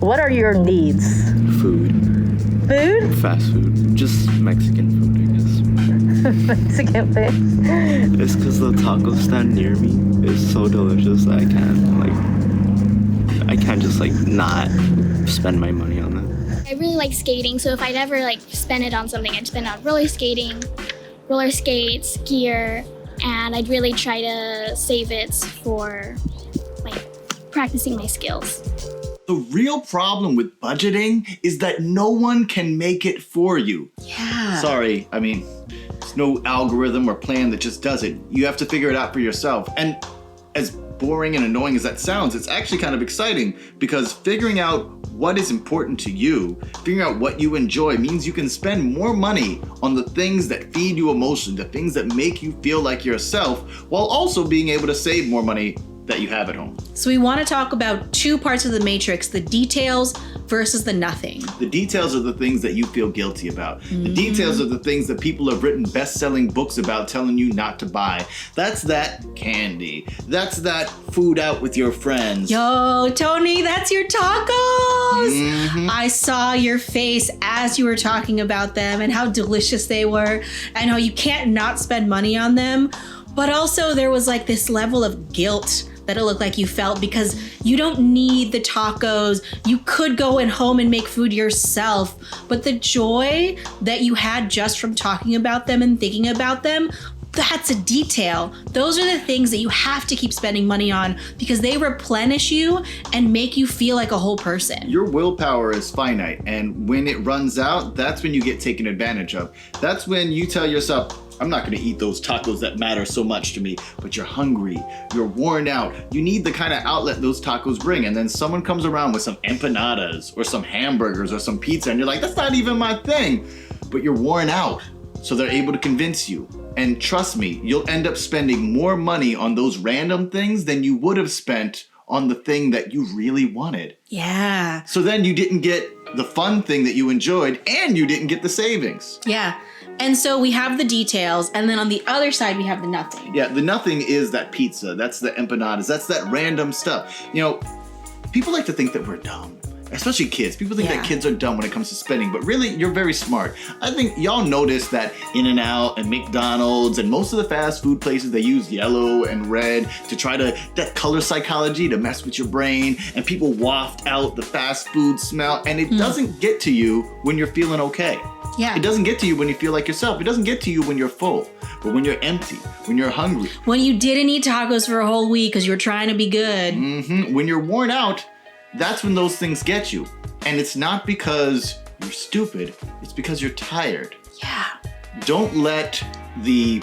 What are your needs? Food. Food? Fast food. Just Mexican food, I guess. Mexican food. It's because the taco stand near me is so delicious that I can't just not spend my money on that. I really like skating, so if I'd ever spend it on something, I'd spend it on roller skating, roller skates, gear, and I'd really try to save it for practicing my skills. The real problem with budgeting is that no one can make it for you. Yeah. Sorry, there's no algorithm or plan that just does it. You have to figure it out for yourself. And as boring and annoying as that sounds, it's actually kind of exciting because figuring out what is important to you, figuring out what you enjoy means you can spend more money on the things that feed you emotionally, the things that make you feel like yourself, while also being able to save more money that you have at home. So we want to talk about two parts of the matrix, the details versus the nothing. The details are the things that you feel guilty about. The details are the things that people have written best-selling books about telling you not to buy. That's that candy. That's that food out with your friends. Yo, Tony, that's your tacos! I saw your face as you were talking about them and how delicious they were and how you can't not spend money on them. But also there was this level of guilt that it looked like you felt because you don't need the tacos. You could go home and make food yourself, but the joy that you had just from talking about them and thinking about them, that's a detail. Those are the things that you have to keep spending money on because they replenish you and make you feel like a whole person. Your willpower is finite, and when it runs out, that's when you get taken advantage of. That's when you tell yourself, I'm not gonna eat those tacos that matter so much to me, but you're hungry, you're worn out, you need the kind of outlet those tacos bring, and then someone comes around with some empanadas or some hamburgers or some pizza, and you're like, that's not even my thing, but you're worn out, so they're able to convince you. And trust me, you'll end up spending more money on those random things than you would have spent on the thing that you really wanted. Yeah. So then you didn't get the fun thing that you enjoyed, and you didn't get the savings. Yeah. And so we have the details, and then on the other side, we have the nothing. Yeah, the nothing is that pizza, that's the empanadas, that's that random stuff. People like to think that we're dumb, especially kids. People think that kids are dumb when it comes to spending, but really, you're very smart. I think y'all notice that In-N-Out and McDonald's and most of the fast food places, they use yellow and red to try to, that color psychology to mess with your brain, and people waft out the fast food smell, and it doesn't get to you when you're feeling okay. Yeah. It doesn't get to you when you feel like yourself. It doesn't get to you when you're full, but when you're empty, when you're hungry. When you didn't eat tacos for a whole week because you were trying to be good. When you're worn out, that's when those things get you. And it's not because you're stupid, it's because you're tired. Yeah. Don't let the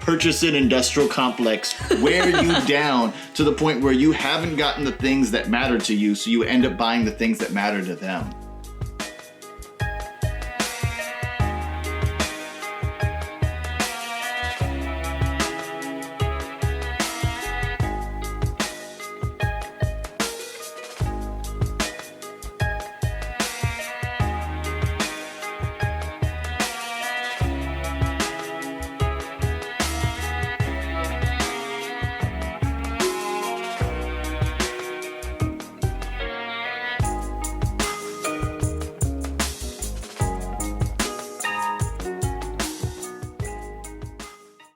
purchasing industrial complex wear you down to the point where you haven't gotten the things that matter to you, so you end up buying the things that matter to them.